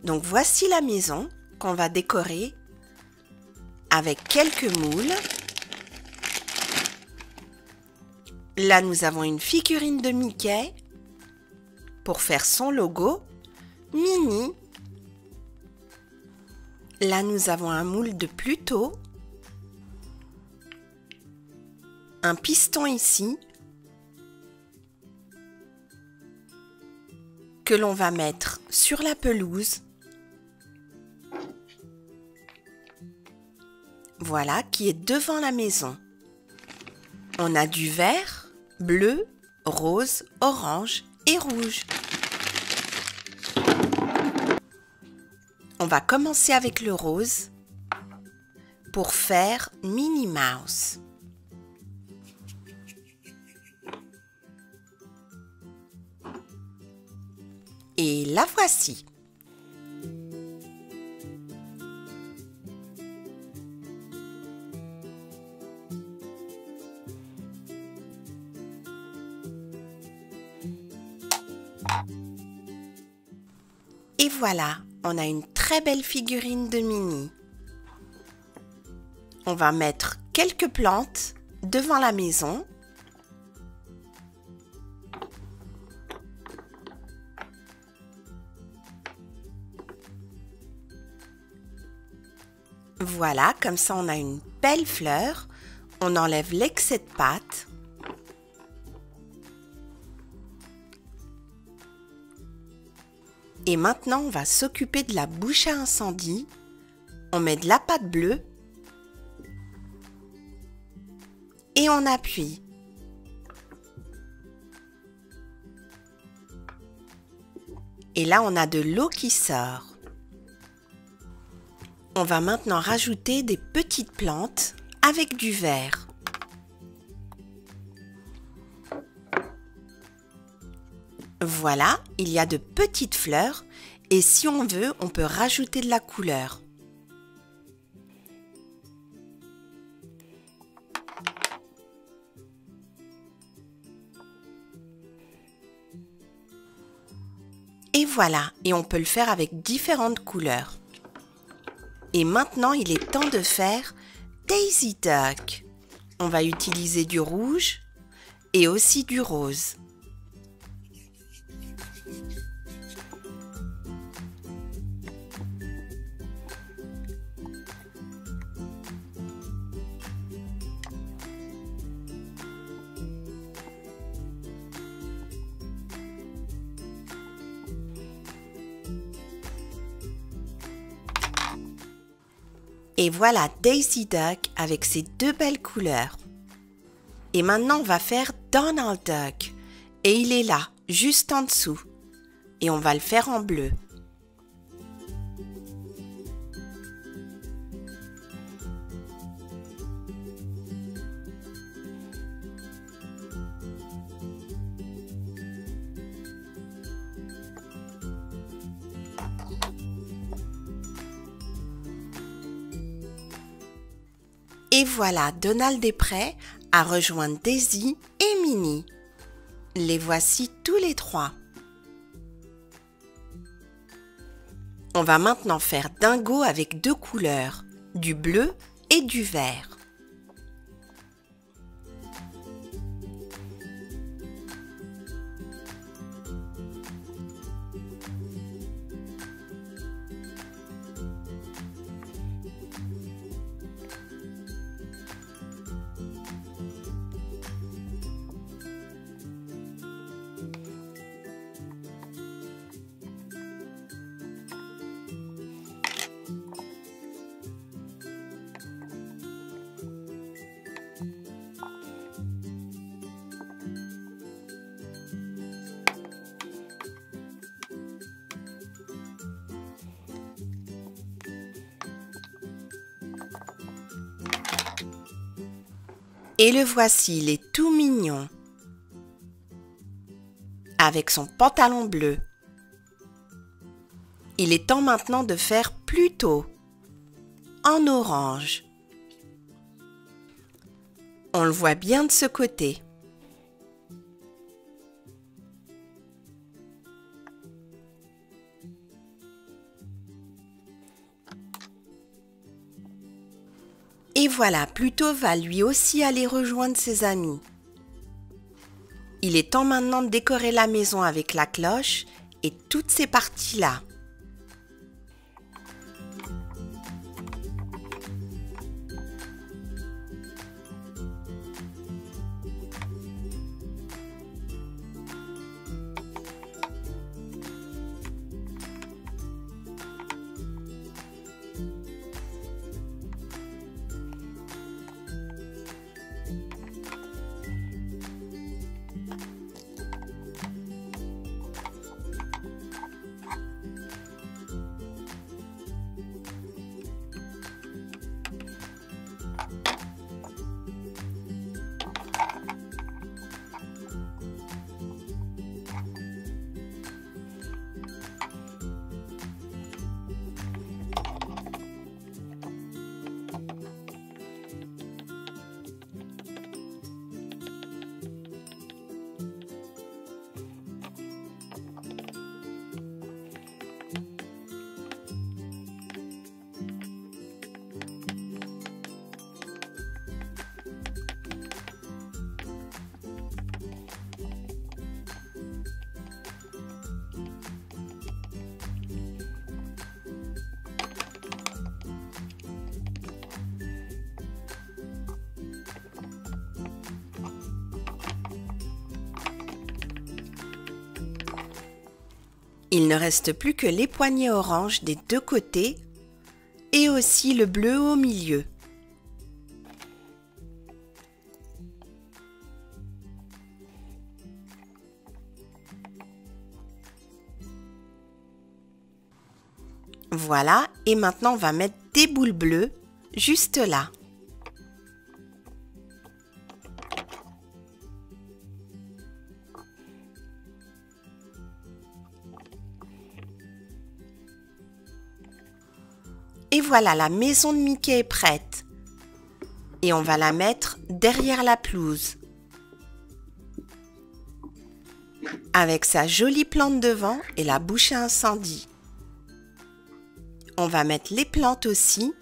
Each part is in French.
Donc voici la maison qu'on va décorer avec quelques moules. Là, nous avons une figurine de Mickey pour faire son logo, Minnie. Là, nous avons un moule de Pluto, un piston ici, que l'on va mettre sur la pelouse. Voilà, qui est devant la maison. On a du vert, bleu, rose, orange et rouge. On va commencer avec le rose pour faire Minnie Mouse. Et la voici. Et voilà, on a une très belle figurine de Minnie. On va mettre quelques plantes devant la maison. Voilà, comme ça on a une belle fleur. On enlève l'excès de pâte. Et maintenant, on va s'occuper de la bouche à incendie. On met de la pâte bleue. Et on appuie. Et là, on a de l'eau qui sort. On va maintenant rajouter des petites plantes avec du vert. Voilà, il y a de petites fleurs et si on veut, on peut rajouter de la couleur. Et voilà, et on peut le faire avec différentes couleurs. Et maintenant, il est temps de faire Daisy Duck. On va utiliser du rouge et aussi du rose. Et voilà Daisy Duck avec ses deux belles couleurs. Et maintenant, on va faire Donald Duck. Et il est là, juste en dessous. Et on va le faire en bleu. Et voilà, Donald est prêt à rejoindre Daisy et Minnie. Les voici tous les trois. On va maintenant faire Dingo avec deux couleurs, du bleu et du vert. Et le voici, il est tout mignon. Avec son pantalon bleu. Il est temps maintenant de faire Pluto en orange. On le voit bien de ce côté. Et voilà, Pluto va lui aussi aller rejoindre ses amis. Il est temps maintenant de décorer la maison avec la cloche et toutes ces parties-là. Il ne reste plus que les poignées orange des deux côtés et aussi le bleu au milieu. Voilà, et maintenant on va mettre des boules bleues juste là. Et voilà, la maison de Mickey est prête. Et on va la mettre derrière la pelouse. Avec sa jolie plante devant et la bouche à incendie. On va mettre les plantes aussi.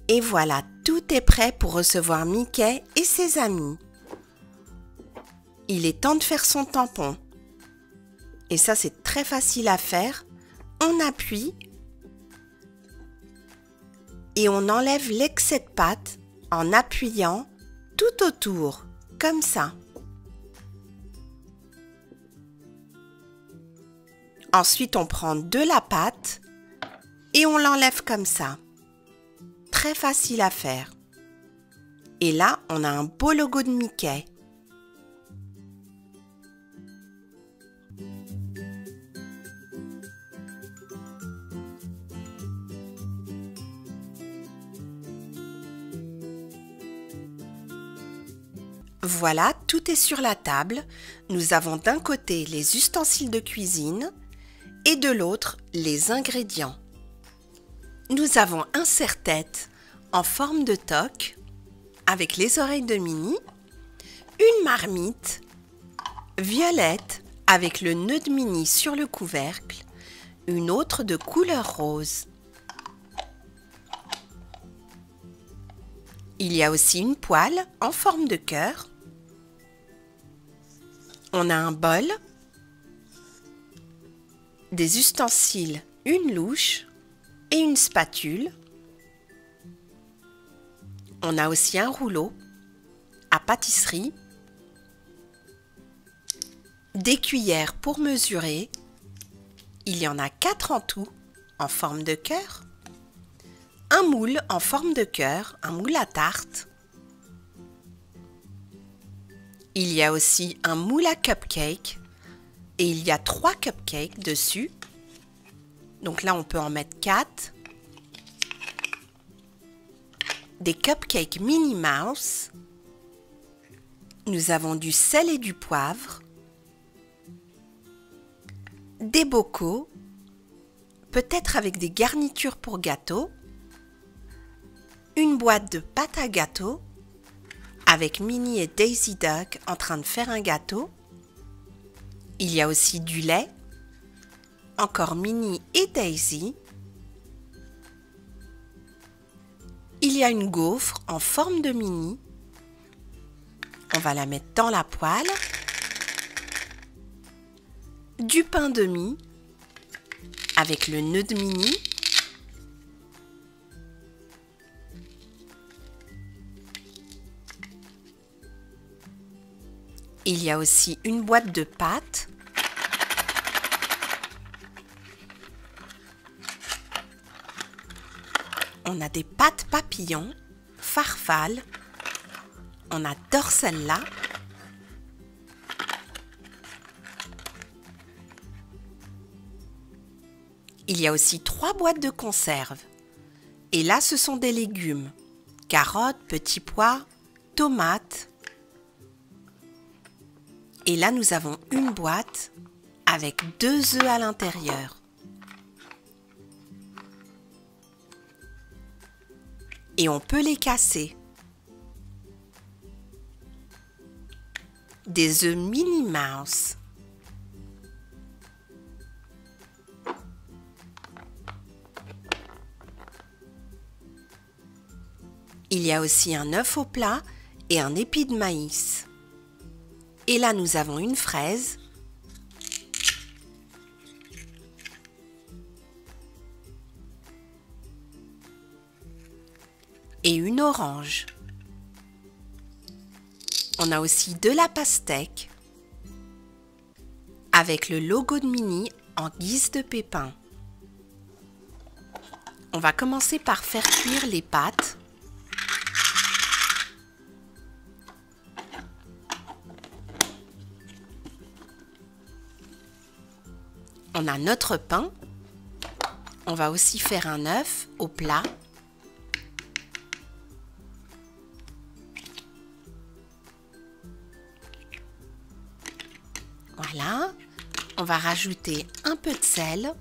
Et voilà, tout est prêt pour recevoir Mickey et ses amis. Il est temps de faire son tampon. Et ça, c'est très facile à faire. On appuie et on enlève l'excès de pâte en appuyant tout autour, comme ça. Ensuite, on prend de la pâte et on l'enlève comme ça. Très facile à faire. Et là, on a un beau logo de Mickey. Voilà, tout est sur la table. Nous avons d'un côté les ustensiles de cuisine et de l'autre les ingrédients. Nous avons un serre-tête en forme de toque avec les oreilles de Minnie, une marmite violette avec le nœud de Minnie sur le couvercle, une autre de couleur rose. Il y a aussi une poêle en forme de cœur. On a un bol, des ustensiles, une louche et une spatule. On a aussi un rouleau à pâtisserie, des cuillères pour mesurer. Il y en a 4 en tout en forme de cœur, un moule en forme de cœur, un moule à tarte. Il y a aussi un moule à cupcake et il y a 3 cupcakes dessus. Donc là, on peut en mettre 4. Des cupcakes Minnie Mouse. Nous avons du sel et du poivre. Des bocaux, peut-être avec des garnitures pour gâteau. Une boîte de pâte à gâteau avec Minnie et Daisy Duck en train de faire un gâteau. Il y a aussi du lait, encore Minnie et Daisy. il y a une gaufre en forme de mini. On va la mettre dans la poêle. Du pain de mie avec le nœud de mini. Il y a aussi une boîte de pâtes. On a des pâtes papillons, farfalle. On adore celle-là. Il y a aussi 3 boîtes de conserve. Et là, ce sont des légumes. Carottes, petits pois, tomates. Et là, nous avons une boîte avec 2 œufs à l'intérieur. Et on peut les casser. Des œufs Minnie Mouse. Il y a aussi un œuf au plat et un épi de maïs. Et là, nous avons une fraise. Et une orange. On a aussi de la pastèque avec le logo de Minnie en guise de pépins. On va commencer par faire cuire les pâtes. On a notre pain. On va aussi faire un œuf au plat. Voilà. On va rajouter un peu de sel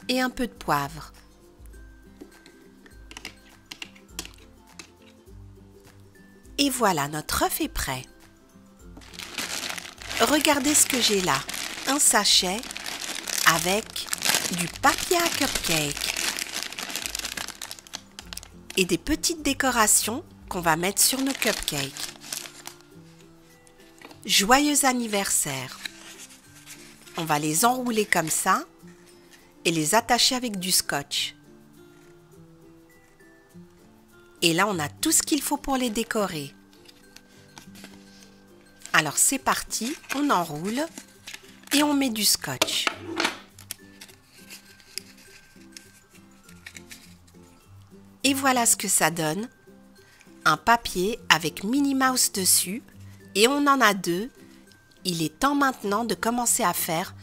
et un peu de poivre. Et voilà, notre œuf est prêt. Regardez ce que j'ai là, un sachet avec du papier à cupcake et des petites décorations qu'on va mettre sur nos cupcakes. Joyeux anniversaire! On va les enrouler comme ça et les attacher avec du scotch. Et là, on a tout ce qu'il faut pour les décorer. Alors c'est parti, on enroule et on met du scotch. Et voilà ce que ça donne. Un papier avec Minnie Mouse dessus et on en a 2. Il est temps maintenant de commencer à faire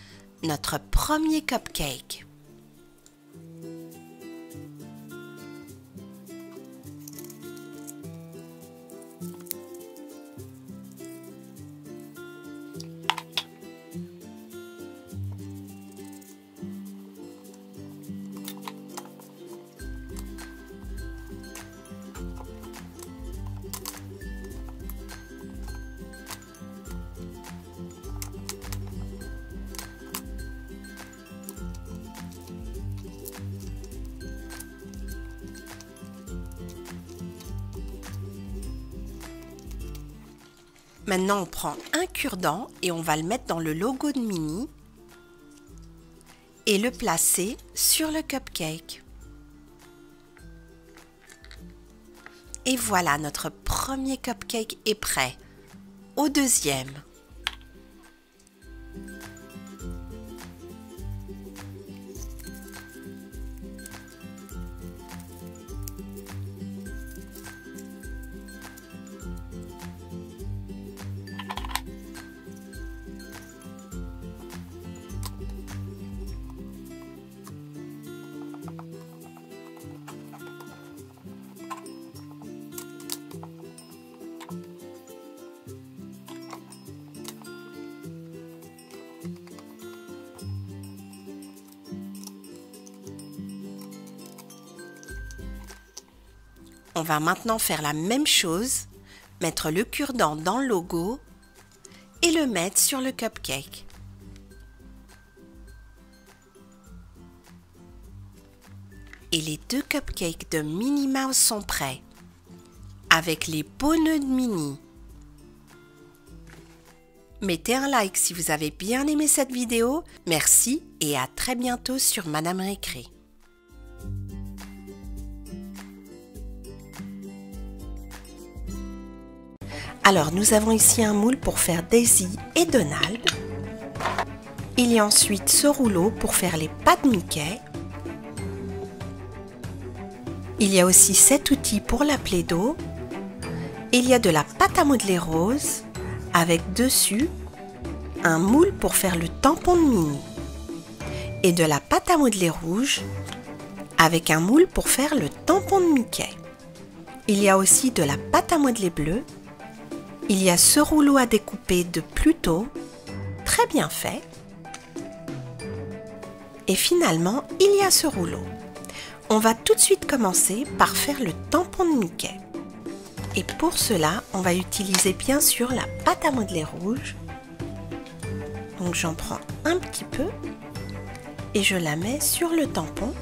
notre premier cupcake. Maintenant, on prend un cure-dent et on va le mettre dans le logo de Minnie et le placer sur le cupcake. Et voilà, notre premier cupcake est prêt. Au deuxième. On va maintenant faire la même chose, mettre le cure-dent dans le logo et le mettre sur le cupcake. et les 2 cupcakes de Minnie Mouse sont prêts, avec les beaux nœuds de Minnie. Mettez un like si vous avez bien aimé cette vidéo. Merci et à très bientôt sur Madame Récré. Alors nous avons ici un moule pour faire Daisy et Donald. Il y a ensuite ce rouleau pour faire les pas de Mickey. Il y a aussi cet outil pour la Play-Doh. Il y a de la pâte à modeler rose avec dessus un moule pour faire le tampon de Minnie et de la pâte à modeler rouge avec un moule pour faire le tampon de Mickey. Il y a aussi de la pâte à modeler bleue. Il y a ce rouleau à découper de Pluto, très bien fait. Et finalement, il y a ce rouleau. On va tout de suite commencer par faire le tampon de Mickey. Et pour cela, on va utiliser bien sûr la pâte à modeler rouge. Donc j'en prends un petit peu et je la mets sur le tampon.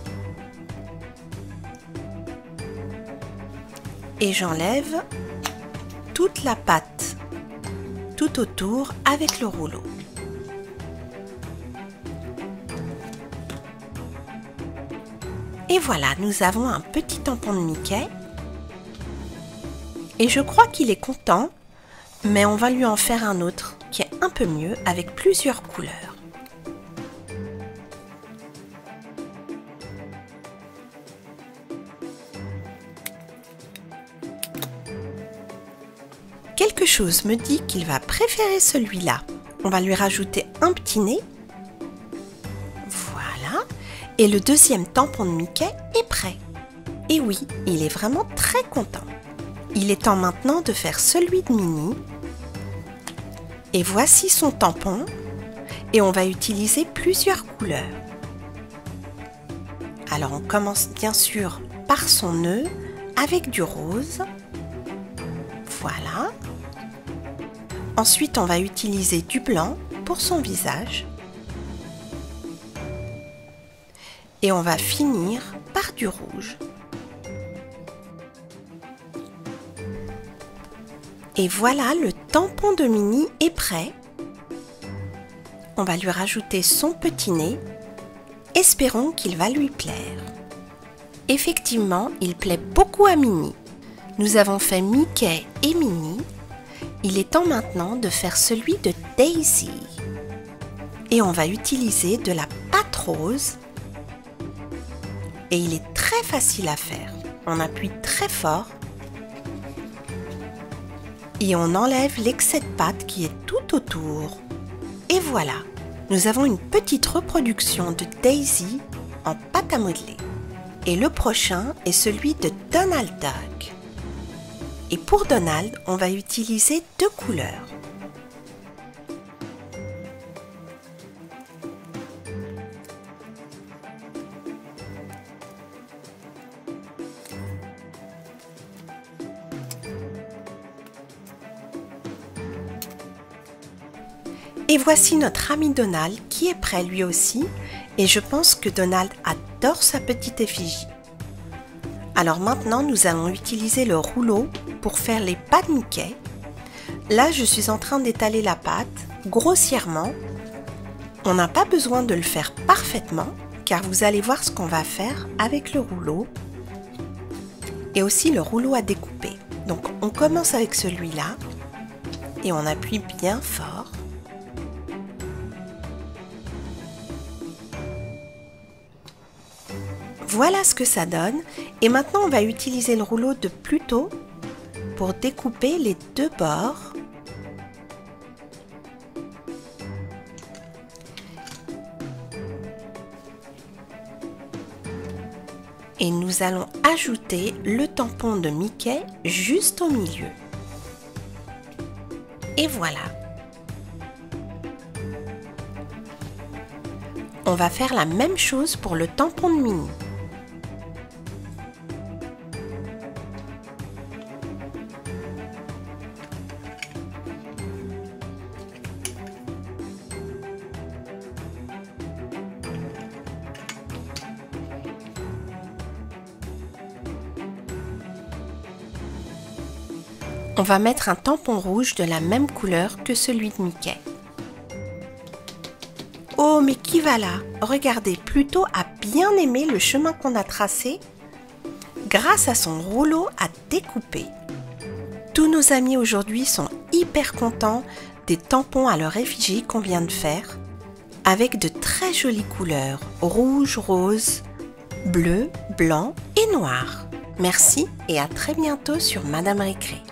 Et j'enlève toute la pâte tout autour avec le rouleau. Et voilà, nous avons un petit tampon de Mickey. Et je crois qu'il est content, mais on va lui en faire un autre qui est un peu mieux avec plusieurs couleurs. Quelque chose me dit qu'il va préférer celui-là. On va lui rajouter un petit nez. Voilà. Et le deuxième tampon de Mickey est prêt. Et oui, il est vraiment très content. Il est temps maintenant de faire celui de Minnie. Et voici son tampon. Et on va utiliser plusieurs couleurs. Alors on commence bien sûr par son nœud avec du rose. Voilà. Ensuite on va utiliser du blanc pour son visage. Et on va finir par du rouge. Et voilà, le tampon de Minnie est prêt. On va lui rajouter son petit nez. Espérons qu'il va lui plaire. Effectivement, il plaît beaucoup à Minnie. Nous avons fait Mickey et Minnie. Il est temps maintenant de faire celui de Daisy. Et on va utiliser de la pâte rose. Et il est très facile à faire. On appuie très fort. Et on enlève l'excès de pâte qui est tout autour. Et voilà, nous avons une petite reproduction de Daisy en pâte à modeler. Et le prochain est celui de Donald Duck. Et pour Donald, on va utiliser 2 couleurs. Et voici notre ami Donald qui est prêt lui aussi. Et je pense que Donald adore sa petite effigie. Alors maintenant, nous allons utiliser le rouleau pour faire les pas de Mickey. Là, je suis en train d'étaler la pâte grossièrement. On n'a pas besoin de le faire parfaitement, car vous allez voir ce qu'on va faire avec le rouleau. Et aussi le rouleau à découper. Donc on commence avec celui-là et on appuie bien fort. Voilà ce que ça donne. Et maintenant, on va utiliser le rouleau de Pluto pour découper les 2 bords. Et nous allons ajouter le tampon de Mickey juste au milieu. Et voilà. On va faire la même chose pour le tampon de Minnie. On va mettre un tampon rouge de la même couleur que celui de Mickey. Oh, mais qui va là? Regardez, Pluto a bien aimé le chemin qu'on a tracé grâce à son rouleau à découper. Tous nos amis aujourd'hui sont hyper contents des tampons à leur effigie qu'on vient de faire, avec de très jolies couleurs, rouge, rose, bleu, blanc et noir. Merci et à très bientôt sur Madame Récré.